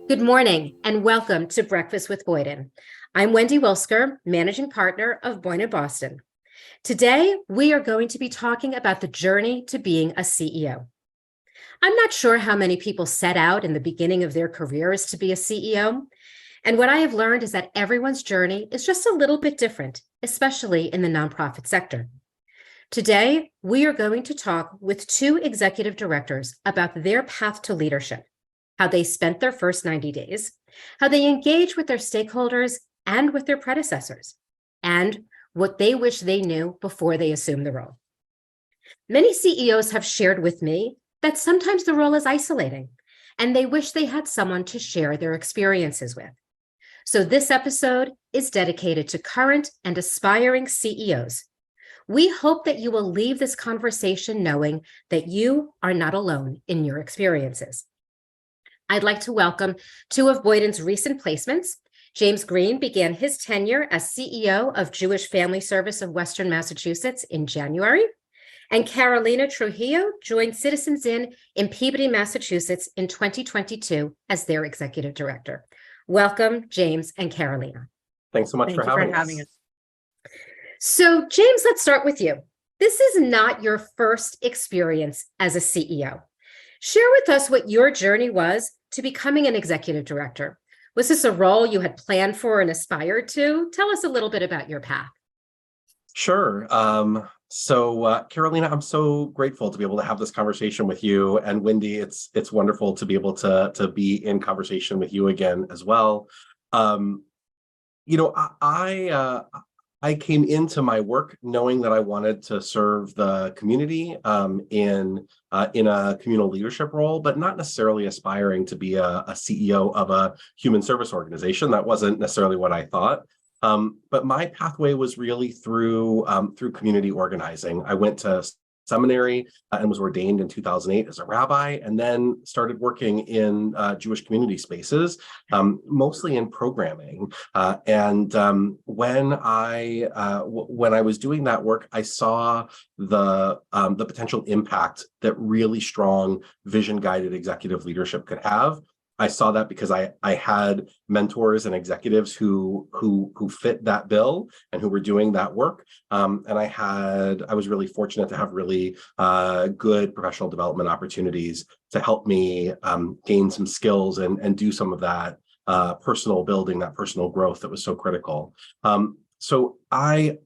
Good morning and welcome to Breakfast with Boyden. I'm Wendy Wilsker, Managing Partner of Boyden, Boston. Today, we are going to be talking about the journey to being a CEO. I'm not sure how many people set out in the beginning of their careers to be a CEO. And what I have learned is that everyone's journey is just a little bit different, especially in the nonprofit sector. Today, we are going to talk with two executive directors about their path to leadership, how they spent their first 90 days, how they engage with their stakeholders and with their predecessors, and what they wish they knew before they assumed the role. Many CEOs have shared with me that sometimes the role is isolating, and they wish they had someone to share their experiences with. So this episode is dedicated to current and aspiring CEOs. We hope that you will leave this conversation knowing that you are not alone in your experiences. I'd like to welcome two of Boyden's recent placements. James Greene began his tenure as CEO of Jewish Family Service of Western Massachusetts in January, and Carolina Trujillo joined Citizens Inn in Peabody, Massachusetts in 2022 as their executive director. Welcome, James and Carolina. Thanks so much for having us. So, James, let's start with you. This is not your first experience as a CEO. Share with us what your journey was to becoming an executive director. Was this a role you had planned for and aspired to? Tell us a little bit about your path. Sure. Carolina, I'm so grateful to be able to have this conversation with you. And Wendy, it's wonderful to be able to be in conversation with you again as well. I came into my work knowing that I wanted to serve the community in a communal leadership role, but not necessarily aspiring to be a CEO of a human service organization. That wasn't necessarily what I thought. But my pathway was really through community organizing. I went to seminary and was ordained in 2008 as a rabbi, and then started working in Jewish community spaces, mostly in programming. When I was doing that work, I saw the potential impact that really strong vision-guided executive leadership could have. I saw that because I had mentors and executives who fit that bill and who were doing that work. And I was really fortunate to have really good professional development opportunities to help me gain some skills and do some of that personal building, that personal growth that was so critical. So I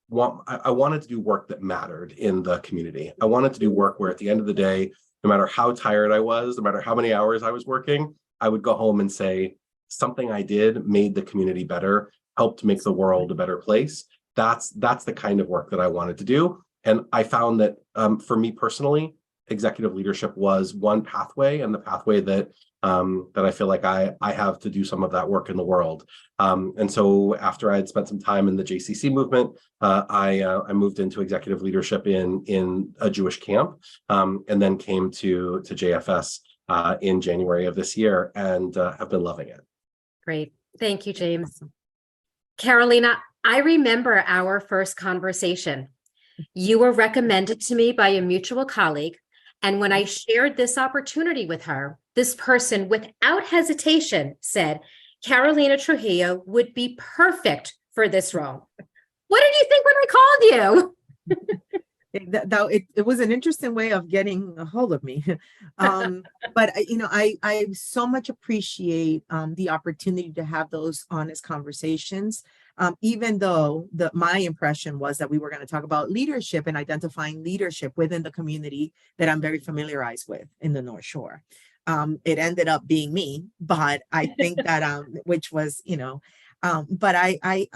wanted to do work that mattered in the community. I wanted to do work where at the end of the day, no matter how tired I was, no matter how many hours I was working, I would go home and say, something I did made the community better, helped make the world a better place. That's the kind of work that I wanted to do. And I found that for me personally, executive leadership was one pathway, and the pathway that I feel like I have to do some of that work in the world. And so after I had spent some time in the JCC movement, I moved into executive leadership in a Jewish camp, and then came to JFS in January of this year, and have been loving it. Great. Thank you, James. Carolina, I remember our first conversation. You were recommended to me by a mutual colleague. And when I shared this opportunity with her, this person, without hesitation, said, Carolina Trujillo would be perfect for this role. What did you think when I called you? It was an interesting way of getting a hold of me. But I so much appreciate the opportunity to have those honest conversations. Even though my impression was that we were going to talk about leadership and identifying leadership within the community that I'm very familiarized with in the North Shore. It ended up being me, but I think that which was, but I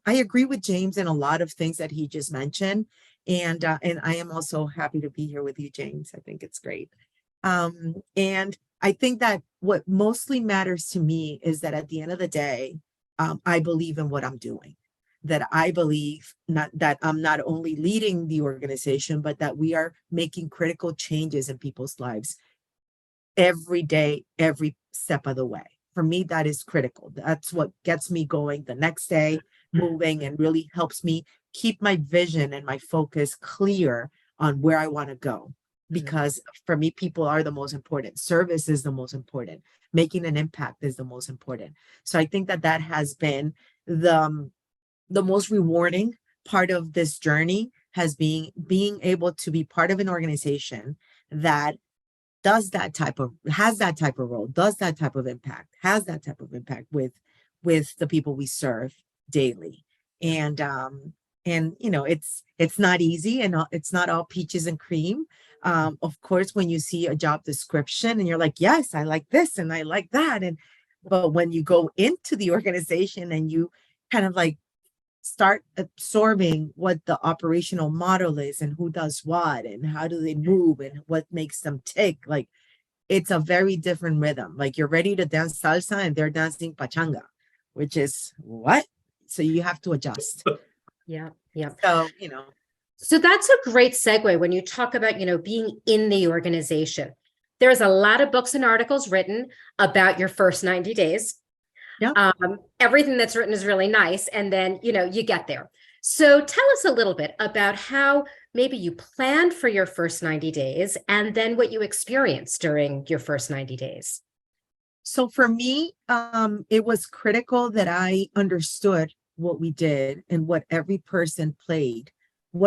agree with James in a lot of things that he just mentioned. And I am also happy to be here with you, James. I think it's great. And I think that what mostly matters to me is that at the end of the day, I believe in what I'm doing, that I believe that I'm not only leading the organization, but that we are making critical changes in people's lives every day, every step of the way. For me, that is critical. That's what gets me going the next day, moving, and really helps me keep my vision and my focus clear on where I want to go. because for me, people are the most important. Service is the most important. Making an impact is the most important. So I think that that has been the most rewarding part of this journey, has being able to be part of an organization that has that type of role, does that type of impact, has that type of impact with the people we serve daily. And it's not easy, and it's not all peaches and cream. Of course, when you see a job description and you're like, yes, I like this and I like that, but when you go into the organization and you kind of like start absorbing what the operational model is and who does what and how do they move and what makes them tick, like it's a very different rhythm. Like you're ready to dance salsa and they're dancing pachanga, which is what? So you have to adjust. Yeah. Yeah. So, So that's a great segue when you talk about, being in the organization. There's a lot of books and articles written about your first 90 days. yeah. Everything that's written is really nice. And then, you get there. So tell us a little bit about how maybe you planned for your first 90 days and then what you experienced during your first 90 days. So for me, it was critical that I understood what we did and what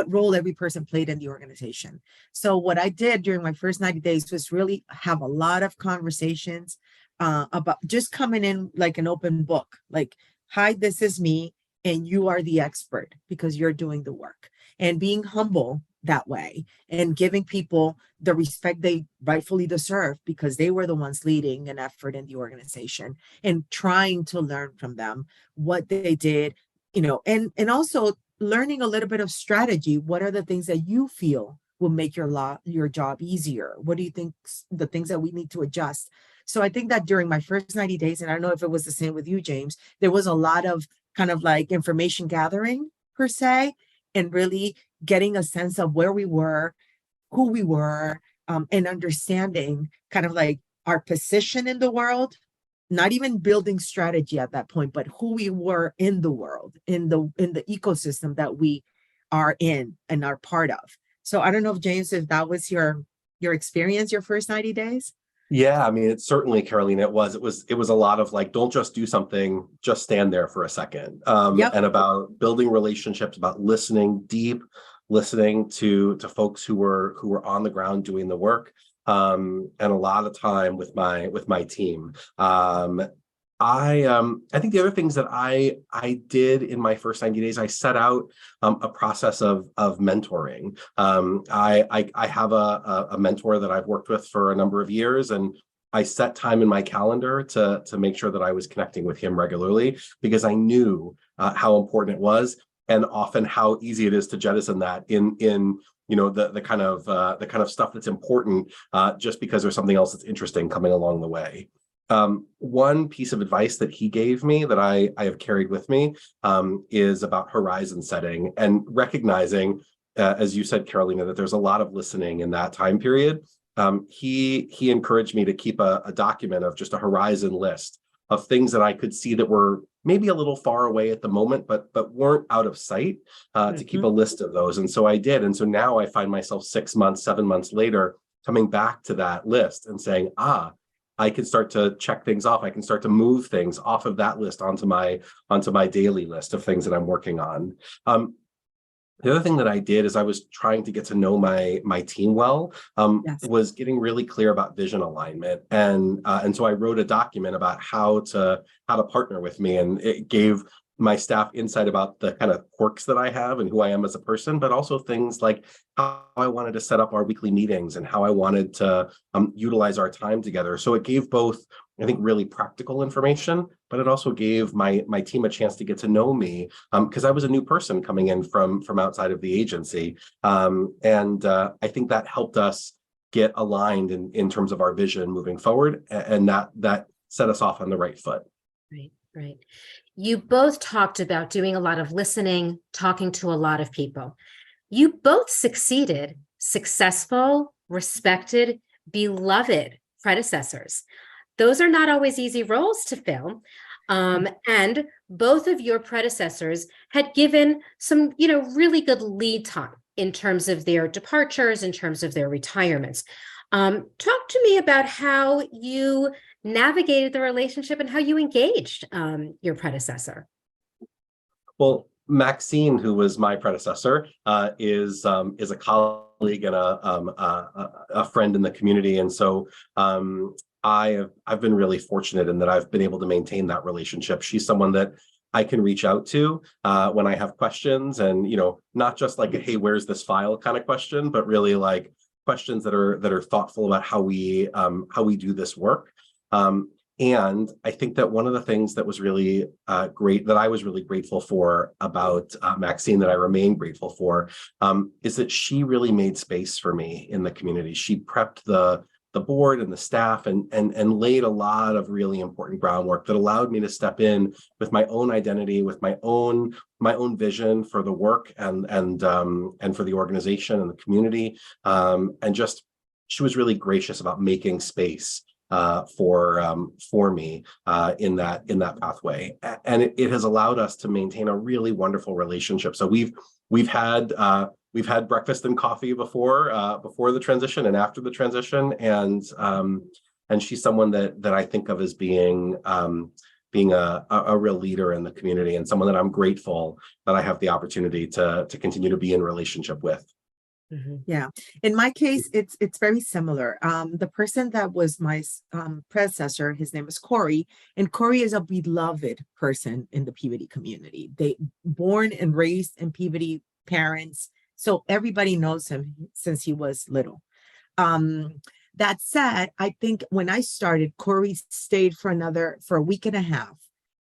role every person played in the organization. So what I did during my first 90 days was really have a lot of conversations about just coming in like an open book, like, hi, this is me, and you are the expert because you're doing the work, and being humble that way and giving people the respect they rightfully deserve because they were the ones leading an effort in the organization, and trying to learn from them what they did, and also learning a little bit of strategy. What are the things that you feel will make your job easier? What do you think the things that we need to adjust? So I think that during my first 90 days, and I don't know if it was the same with you, James, there was a lot of kind of like information gathering per se, and really getting a sense of where we were, who we were, and understanding kind of like our position in the world, not even building strategy at that point, but who we were in the world, in the ecosystem that we are in and are part of. So I don't know if James, if that was your experience, your first 90 days. Yeah, I mean, it's certainly, Carolina, it was a lot of like, don't just do something, just stand there for a second. Yep. And about building relationships, about deep listening to folks who were on the ground doing the work. And a lot of time with my team. I think the other things that I did in my first 90 days, I set out a process of mentoring. I have a mentor that I've worked with for a number of years, and I set time in my calendar to make sure that I was connecting with him regularly, because I knew how important it was, and often how easy it is to jettison that in the kind of stuff that's important just because there's something else that's interesting coming along the way. One piece of advice that he gave me that I have carried with me is about horizon setting and recognizing, as you said, Carolina, that there's a lot of listening in that time period. He encouraged me to keep a document of just a horizon list of things that I could see that were maybe a little far away at the moment, but weren't out of sight, to keep a list of those. And so I did. And so now I find myself 6 months, 7 months later, coming back to that list and saying, I can start to check things off. I can start to move things off of that list onto my daily list of things that I'm working on. The other thing that I did is I was trying to get to know my team well, Yes. was getting really clear about vision alignment. And so I wrote a document about how to partner with me, and it gave my staff insight about the kind of quirks that I have and who I am as a person, but also things like how I wanted to set up our weekly meetings and how I wanted to utilize our time together. So it gave both, I think, really practical information, but it also gave my team a chance to get to know me, because I was a new person coming in from outside of the agency. And I think that helped us get aligned in terms of our vision moving forward, and that set us off on the right foot. Right. You both talked about doing a lot of listening, talking to a lot of people. You both successful, respected, beloved predecessors. Those are not always easy roles to fill. And both of your predecessors had given some, really good lead time in terms of their departures, in terms of their retirements. Talk to me about how you navigated the relationship and how you engaged your predecessor. Well, Maxine, who was my predecessor, is a colleague and a friend in the community, and so I've been really fortunate in that I've been able to maintain that relationship. She's someone that I can reach out to when I have questions, and not just like a "Hey, where's this file" kind of question, but really like questions that are thoughtful about how we do this work. And I think that one of the things that was really great, that I was really grateful for about Maxine, that I remain grateful for, is that she really made space for me in the community. She prepped the board and the staff and laid a lot of really important groundwork that allowed me to step in with my own identity, with my own vision for the work and for the organization and the community. And just, she was really gracious about making space for me in that pathway, and it has allowed us to maintain a really wonderful relationship. So we've had breakfast and coffee before the transition and after the transition, and she's someone that I think of as being a real leader in the community, and someone that I'm grateful that I have the opportunity to continue to be in relationship with. Mm-hmm. Yeah. In my case, it's very similar. The person that was my predecessor, his name is Corey, and Corey is a beloved person in the Peabody community. They born and raised in Peabody, parents, so everybody knows him since he was little. That said, I think when I started, Corey stayed for a week and a half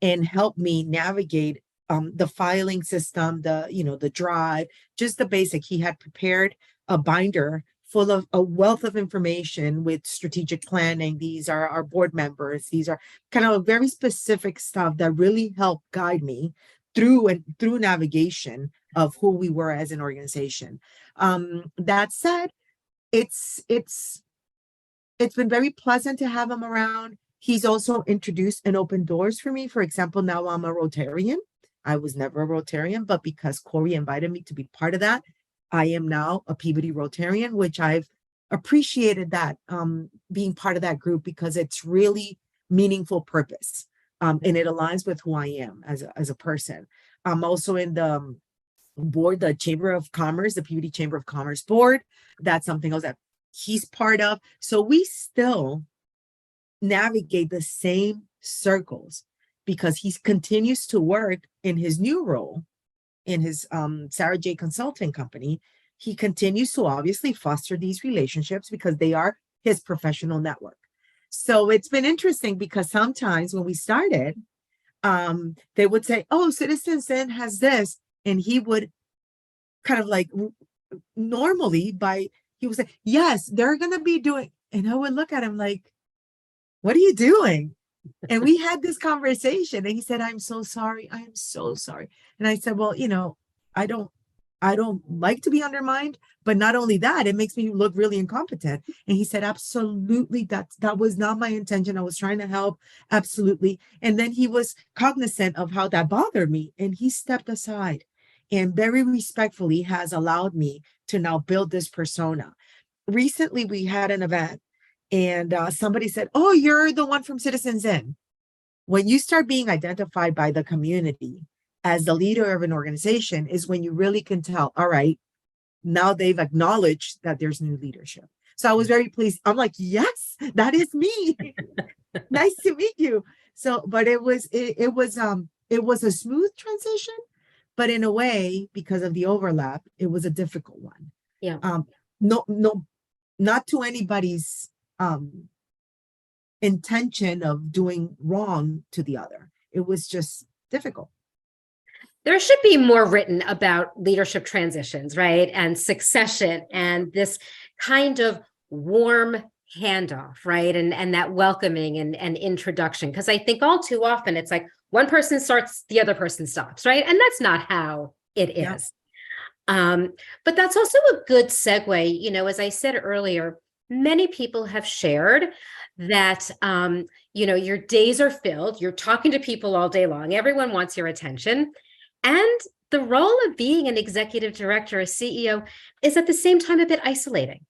and helped me navigate the filing system, the drive, just the basic. He had prepared a binder full of a wealth of information with strategic planning. These are our board members. These are kind of very specific stuff that really helped guide me through navigation of who we were as an organization. That said, it's been very pleasant to have him around. He's also introduced and opened doors for me. For example, now I'm a Rotarian. I was never a Rotarian, but because Corey invited me to be part of that, I am now a Peabody Rotarian, which I've appreciated that being part of that group, because it's really meaningful purpose. And it aligns with who I am as a person. I'm also in the board, the Chamber of Commerce, the Peabody Chamber of Commerce board. That's something else that he's part of. So we still navigate the same circles, because he continues to work in his new role in his Sarah J. Consulting Company. He continues to obviously foster these relationships because they are his professional network. So it's been interesting, because sometimes when we started, they would say, "Oh, Citizens Inn has this," and he would kind of like normally he would say, "Yes, they're going to be doing," and I would look at him like, "What are you doing?" And we had this conversation, and he said, "I'm so sorry. I am so sorry." And I said, "Well, I don't like to be undermined, but not only that, it makes me look really incompetent." And he said, "Absolutely. That was not my intention. I was trying to help. Absolutely." And then he was cognizant of how that bothered me, and he stepped aside and very respectfully has allowed me to now build this persona. Recently, we had an event, and somebody said, "Oh, you're the one from Citizens Inn." When you start being identified by the community as the leader of an organization is when you really can tell, all right, now they've acknowledged that there's new leadership. So I was very pleased. I'm like, "Yes, that is me." Nice to meet you. So, but it was a smooth transition, but in a way, because of the overlap, it was a difficult one. Yeah. No, not to anybody's intention of doing wrong to the other. It was just difficult. There should be more written about leadership transitions, right? And succession and this kind of warm handoff, right? And that welcoming and introduction. Because I think all too often it's like one person starts, the other person stops, right? And that's not how it is. Yeah. But that's also a good segue. As I said earlier, many people have shared that, your days are filled. You're talking to people all day long. Everyone wants your attention. And the role of being an executive director, a CEO, is at the same time a bit isolating.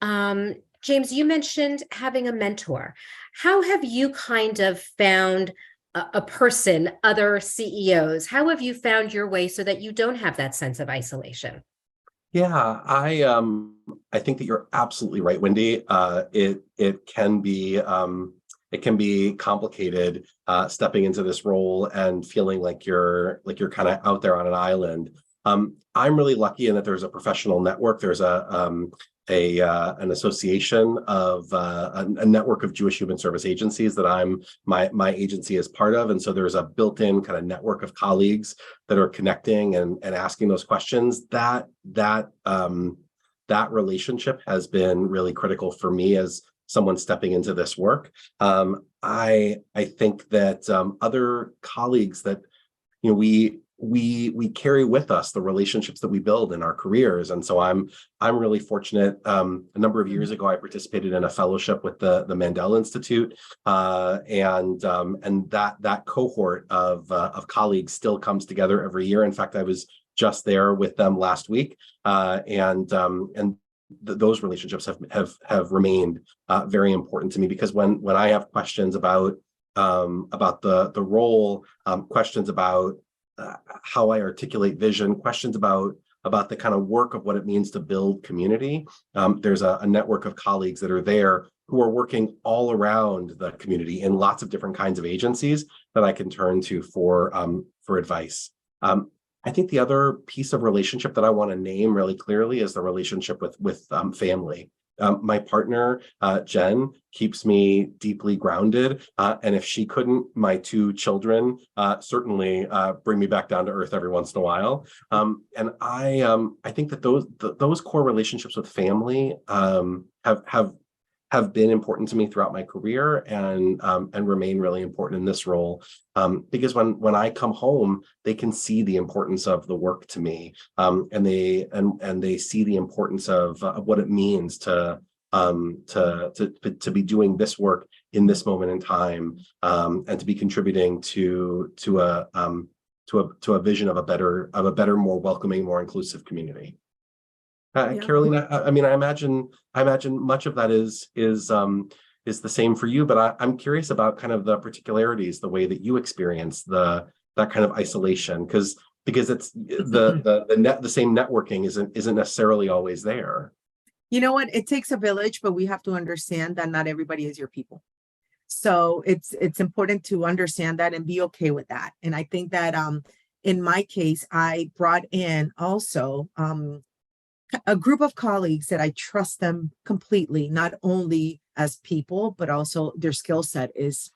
James, you mentioned having a mentor. How have you kind of found a person, other CEOs? How have you found your way so that you don't have that sense of isolation? Yeah, I think that you're absolutely right, Wendy. It can be complicated stepping into this role and feeling like you're kind of out there on an island. I'm really lucky in that there's a professional network. There's an association of a network of Jewish Human Service agencies that my agency is part of, and so there's a built-in kind of network of colleagues that are connecting and asking those questions. That relationship has been really critical for me as someone stepping into this work. I think that other colleagues that we carry with us the relationships that we build in our careers, and so I'm really fortunate. A number of years ago, I participated in a fellowship with the Mandel Institute, and that cohort of colleagues still comes together every year. In fact, I was just there with them last week, and those relationships have remained very important to me, because when I have questions about the role, questions about how I articulate vision, questions about the kind of work of what it means to build community, there's a network of colleagues that are there who are working all around the community in lots of different kinds of agencies that I can turn to for advice. I think the other piece of relationship that I want to name really clearly is the relationship with family. My partner, Jen, keeps me deeply grounded. And if she couldn't, my two children certainly bring me back down to earth every once in a while. And I think that those core relationships with family have been important to me throughout my career, and remain really important in this role, because when I come home, they can see the importance of the work to me, and they see the importance of what it means to be doing this work in this moment in time, and to be contributing to a vision of a better, more welcoming, more inclusive community. Yeah. Carolina, I mean, I imagine much of that is the same for you, but I'm curious about kind of the particularities, the way that you experience that kind of isolation, because it's the same networking isn't necessarily always there. You know what? It takes a village, but we have to understand that not everybody is your people. So it's important to understand that and be okay with that. And I think that in my case, I brought in also a group of colleagues that I trust them completely, not only as people, but also their skill set is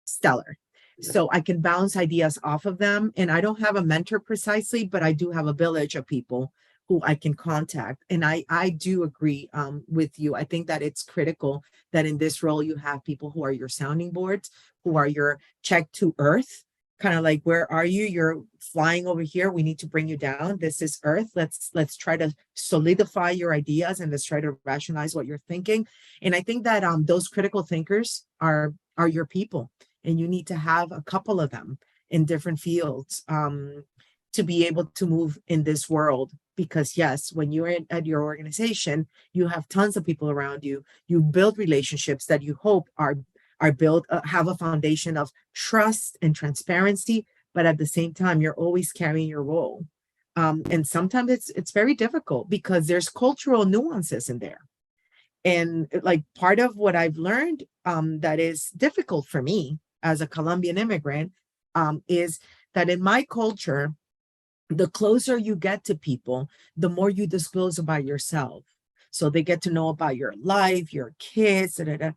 stellar. So I can bounce ideas off of them. And I don't have a mentor precisely, but I do have a village of people who I can contact. And I do agree with you. I think that it's critical that in this role, you have people who are your sounding boards, who are your check to earth, kind of like, where are you? You're flying over here. We need to bring you down. This is Earth. Let's try to solidify your ideas, and let's try to rationalize what you're thinking. And I think that those critical thinkers are your people, and you need to have a couple of them in different fields to be able to move in this world. Because yes, when you're at your organization, you have tons of people around you. You build relationships that you hope are built, have a foundation of trust and transparency, but at the same time, you're always carrying your role. And sometimes it's very difficult because there's cultural nuances in there. And like part of what I've learned that is difficult for me as a Colombian immigrant is that in my culture, the closer you get to people, the more you disclose about yourself. So they get to know about your life, your kids, da, da, da.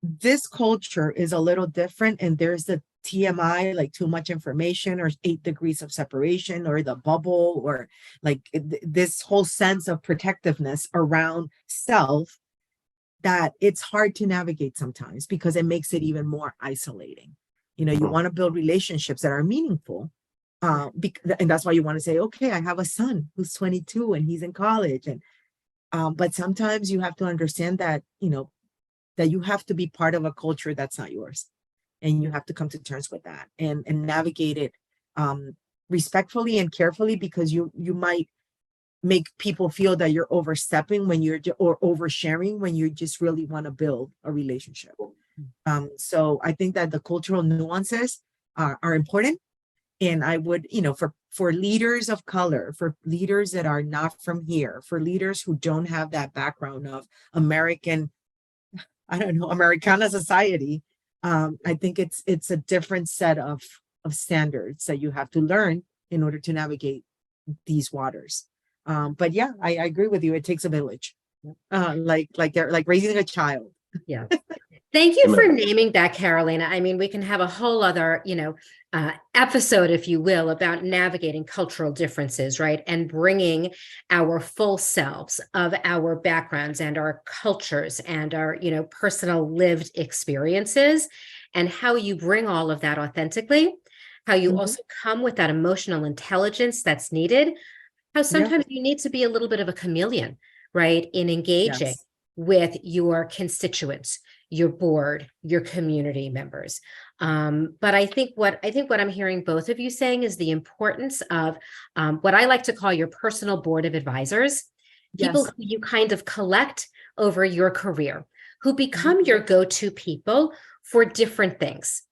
This culture is a little different, and there's the TMI, like too much information, or 8 degrees of separation, or the bubble, or like this whole sense of protectiveness around self, that it's hard to navigate sometimes because it makes it even more isolating. You want to build relationships that are meaningful, and that's why you want to say, okay, I have a son who's 22 and he's in college, and but sometimes you have to understand that that you have to be part of a culture that's not yours. And you have to come to terms with that and navigate it respectfully and carefully, because you might make people feel that you're overstepping when or oversharing when you just really want to build a relationship. So I think that the cultural nuances are important. And I would, for leaders of color, for leaders that are not from here, for leaders who don't have that background of American, Americana society, I think it's a different set of standards that you have to learn in order to navigate these waters. But yeah, I agree with you. It takes a village, like raising a child. Yeah. Thank you for naming that, Carolina. I mean, we can have a whole other, episode, if you will, about navigating cultural differences, right? And bringing our full selves of our backgrounds and our cultures and our, personal lived experiences, and how you bring all of that authentically, how you also come with that emotional intelligence that's needed, how sometimes you need to be a little bit of a chameleon, right? In engaging with your constituents, your board, your community members. But I think what I'm hearing both of you saying is the importance of what I like to call your personal board of advisors, people who you kind of collect over your career, who become your go-to people for different things.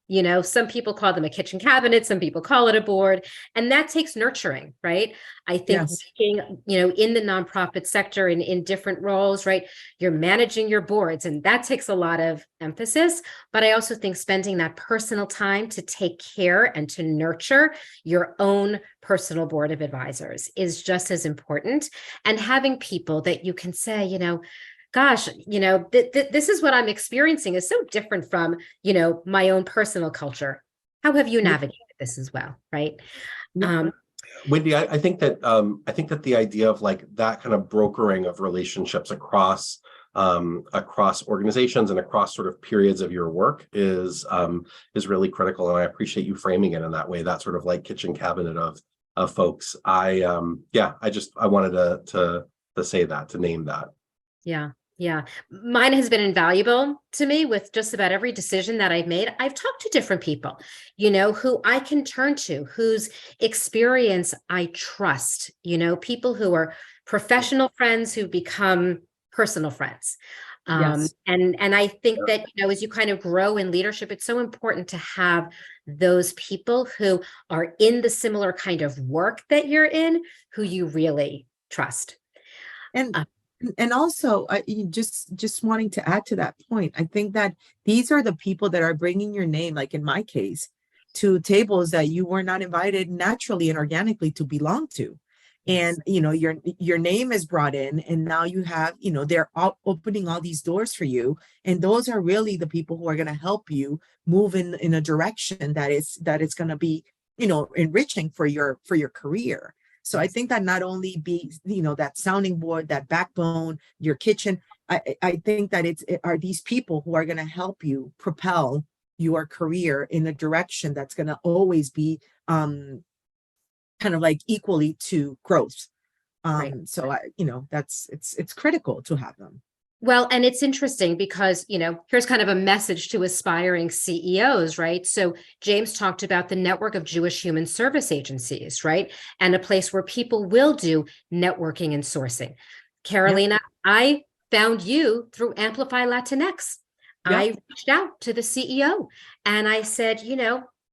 Some people call them a kitchen cabinet, some people call it a board, and that takes nurturing, right? I think working, in the nonprofit sector in different roles, right? You're managing your boards, and that takes a lot of emphasis. But I also think spending that personal time to take care and to nurture your own personal board of advisors is just as important. And having people that you can say, gosh, this is what I'm experiencing is so different from, my own personal culture. How have you navigated this as well? Right. Wendy, I think that the idea of like that kind of brokering of relationships across organizations and across sort of periods of your work is really critical. And I appreciate you framing it in that way, that sort of like kitchen cabinet of folks. I wanted to say that, to name that. Yeah. Yeah. Mine has been invaluable to me with just about every decision that I've made. I've talked to different people, who I can turn to, whose experience I trust, people who are professional friends who become personal friends. And I think that, as you kind of grow in leadership, it's so important to have those people who are in the similar kind of work that you're in, who you really trust. And also, just wanting to add to that point, I think that these are the people that are bringing your name, like in my case, to tables that you were not invited naturally and organically to belong to. And, your name is brought in, and now you have, they're opening all these doors for you. And those are really the people who are going to help you move in a direction that is going to be, enriching for your career. So I think that not only be, that sounding board, that backbone, your kitchen, I think that it are these people who are going to help you propel your career in a direction that's going to always be kind of like equally to growth. So it's critical to have them. Well, and it's interesting because, here's kind of a message to aspiring CEOs, right? So James talked about the network of Jewish human service agencies, right? And a place where people will do networking and sourcing. Carolina, I found you through Amplify Latinx. I reached out to the CEO and I said,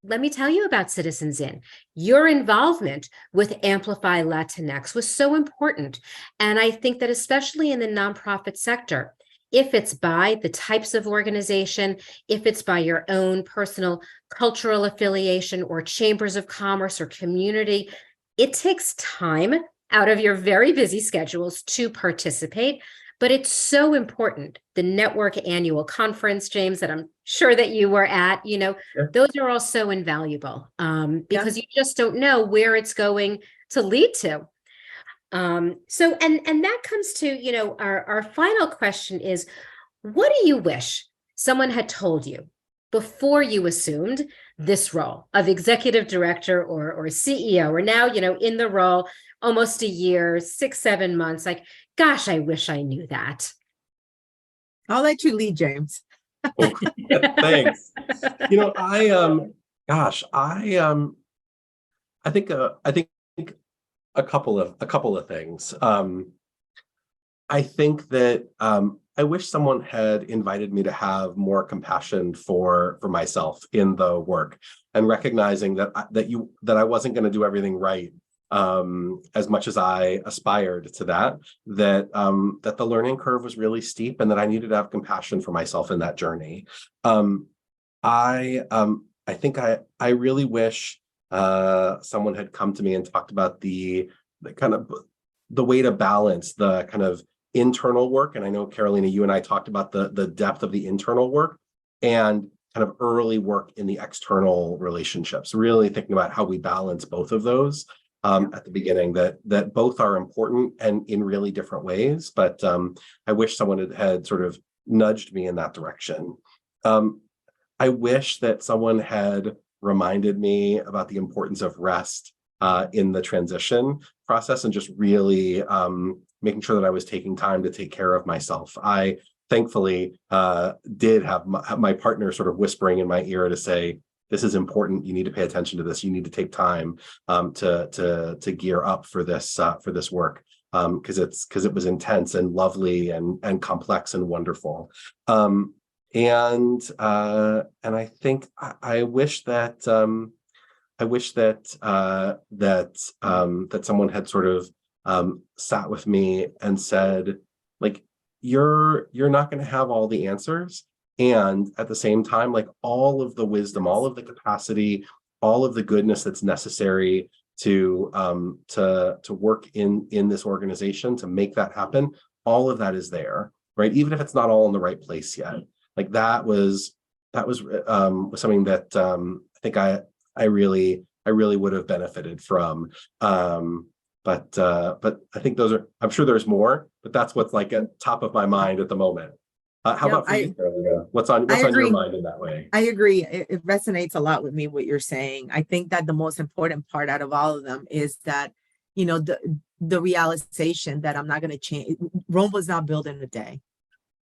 let me tell you about Citizens In. Your involvement with Amplify Latinx was so important. And I think that especially in the nonprofit sector, if it's by the types of organization, if it's by your own personal cultural affiliation or chambers of commerce or community, it takes time out of your very busy schedules to participate. But it's so important. The network annual conference, James, that I'm sure that you were at, those are all so invaluable because you just don't know where it's going to lead to. So that comes to, our final question is, what do you wish someone had told you before you assumed this role of executive director or CEO, or now, in the role almost a year, 6-7 months, like, gosh, I wish I knew that. I'll let you lead, James. Thanks. I think a couple of things. I think that I wish someone had invited me to have more compassion for myself in the work, and recognizing that I wasn't going to do everything right, as much as I aspired to that, that the learning curve was really steep, and that I needed to have compassion for myself in that journey. Um, I think I really wish someone had come to me and talked about the kind of the way to balance the kind of internal work. And I know, Carolina, you and I talked about the depth of the internal work and kind of early work in the external relationships, really thinking about how we balance both of those at the beginning, that both are important and in really different ways. But I wish someone had sort of nudged me in that direction. I wish that someone had reminded me about the importance of rest in the transition process, and just really making sure that I was taking time to take care of myself. I thankfully did have my partner sort of whispering in my ear to say, this is important. You need to pay attention to this. You need to take time to gear up for this work, because it was intense and lovely and complex and wonderful. And I think I wish that that someone had sort of sat with me and said, like, you're not going to have all the answers, and at the same time, like, all of the wisdom, all of the capacity, all of the goodness that's necessary to work in this organization to make that happen, all of that is there, right? Even if it's not all in the right place yet. Like, that was something that I think I really would have benefited from. But I think I'm sure there's more, but that's what's like at top of my mind at the moment. How about for you, Carolina? What's on your mind in that way? I agree. It resonates a lot with me, what you're saying. I think that the most important part out of all of them is that, the realization that I'm not going to change. Rome was not built in a day.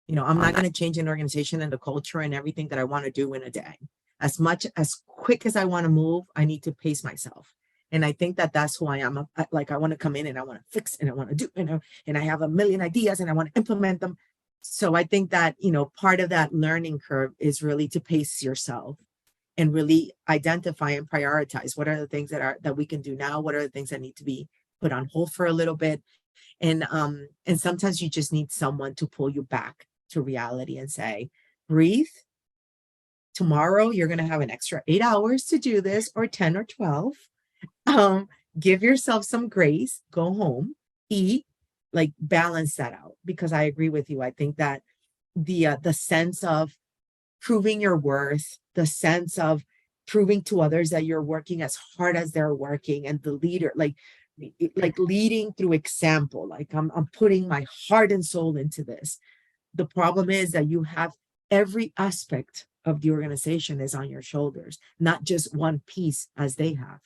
I'm not going to change an organization and the culture and everything that I want to do in a day. As quick as I want to move, I need to pace myself. And I think that that's who I am. I want to come in and I want to fix and I want to do, and I have a million ideas and I want to implement them. So I think that, part of that learning curve is really to pace yourself and really identify and prioritize what are the things that we can do now, what are the things that need to be put on hold for a little bit. And sometimes you just need someone to pull you back to reality and say, breathe. Tomorrow you're going to have an extra 8 hours to do this, or 10 or 12. Give yourself some grace, go home, eat, like, balance that out, because I agree with you. I think that the sense of proving your worth, the sense of proving to others that you're working as hard as they're working, and the leader, like leading through example, like I'm putting my heart and soul into this. The problem is that you have every aspect of the organization is on your shoulders, not just one piece as they have.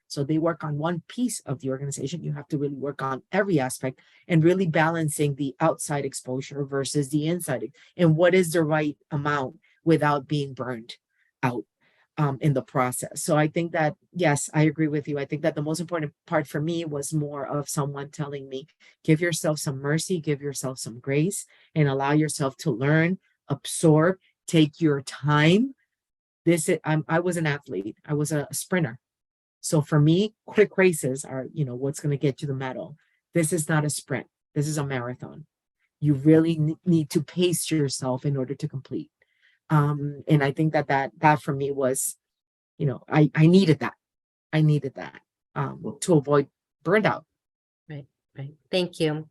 So they work on one piece of the organization. You have to really work on every aspect, and really balancing the outside exposure versus the inside, and what is the right amount without being burned out in the process. So I think that, yes, I agree with you. I think that the most important part for me was more of someone telling me, give yourself some mercy, give yourself some grace, and allow yourself to learn, absorb, take your time. I was an athlete. I was a sprinter. So for me, quick races are, what's going to get you the medal. This is not a sprint. This is a marathon. You really need to pace yourself in order to complete. And I think that for me was, I needed that. I needed that to avoid burnout. Right. Thank you.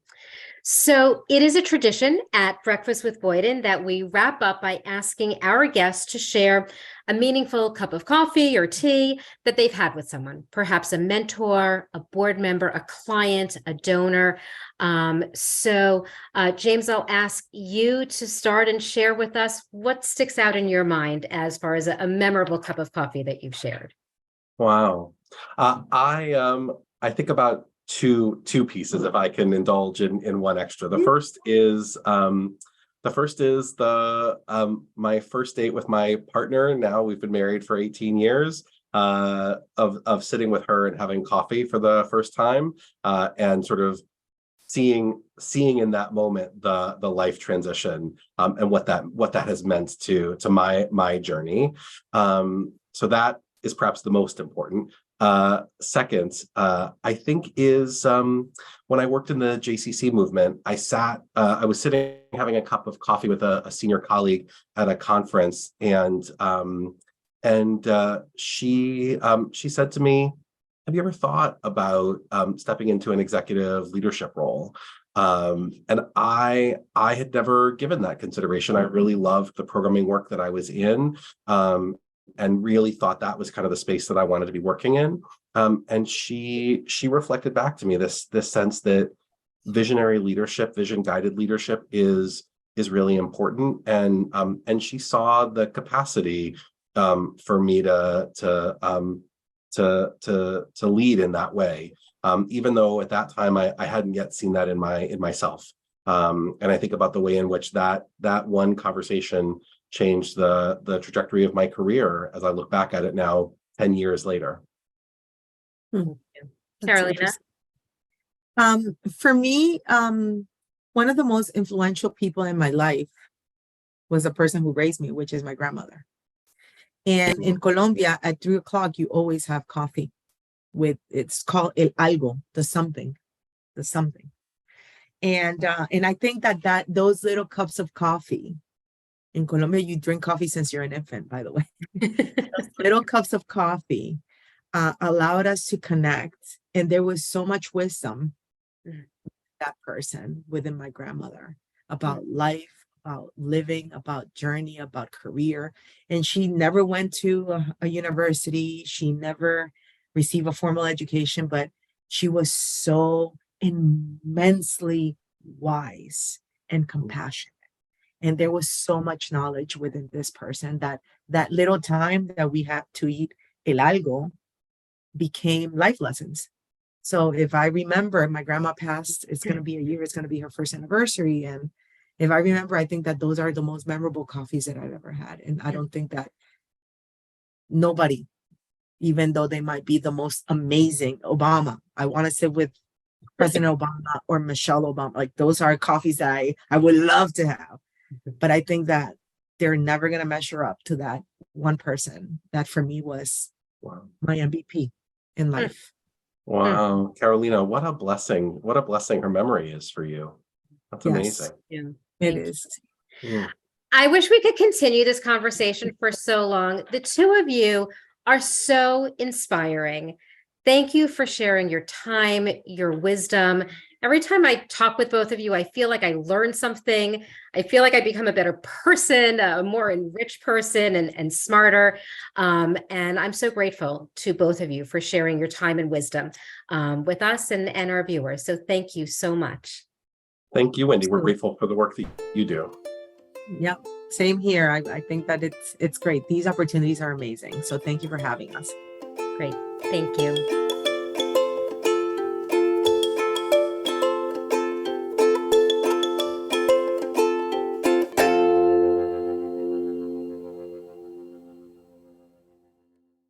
So it is a tradition at Breakfast with Boyden that we wrap up by asking our guests to share a meaningful cup of coffee or tea that they've had with someone, perhaps a mentor, a board member, a client, a donor. So James, I'll ask you to start and share with us what sticks out in your mind as far as a memorable cup of coffee that you've shared. Wow. I think about two pieces, if I can indulge in one extra. The first is my first date with my partner. Now we've been married for 18 years. of sitting with her and having coffee for the first time, and sort of seeing in that moment the life transition, and what that has meant to my journey. So that is perhaps the most important. Second, I think is when I worked in the JCC movement, I was sitting having a cup of coffee with a senior colleague at a conference, and she said to me, "Have you ever thought about stepping into an executive leadership role?" And I had never given that consideration. I really loved the programming work that I was in, and really thought that was kind of the space that I wanted to be working in. And she reflected back to me this sense that visionary leadership, vision guided leadership is really important, and she saw the capacity for me to lead in that way. Even though at that time I hadn't yet seen that in myself. And I think about the way in which that one conversation changed the trajectory of my career as I look back at it now, 10 years later. Hmm. Carolina? For me, one of the most influential people in my life was the person who raised me, which is my grandmother. And in Colombia, at 3:00, you always have coffee it's called el algo, the something. And I think that those little cups of coffee in Colombia, you drink coffee since you're an infant, by the way. Those little cups of coffee allowed us to connect. And there was so much wisdom that person within my grandmother about life, about living, about journey, about career. And she never went to a university. She never received a formal education, but she was so immensely wise and compassionate. And there was so much knowledge within this person that little time that we had to eat el algo became life lessons. So if I remember, my grandma passed, it's going to be a year, it's going to be her first anniversary. And if I remember, I think that those are the most memorable coffees that I've ever had. And I don't think that nobody, even though they might be the most amazing, Obama, I want to sit with President Obama or Michelle Obama. Like those are coffees that I would love to have. But I think that they're never going to measure up to that one person that for me was my MVP in life. Wow, Carolina, what a blessing her memory is for you. That's amazing. Yeah, it is. I wish we could continue this conversation for so long. The two of you are so inspiring. Thank you for sharing your time, your wisdom. Every time I talk with both of you, I feel like I learn something. I feel like I become a better person, a more enriched person and smarter. And I'm so grateful to both of you for sharing your time and wisdom with us and our viewers. So thank you so much. Thank you, Wendy. We're grateful for the work that you do. Yep. Same here. I think that it's great. These opportunities are amazing. So thank you for having us. Great. Thank you.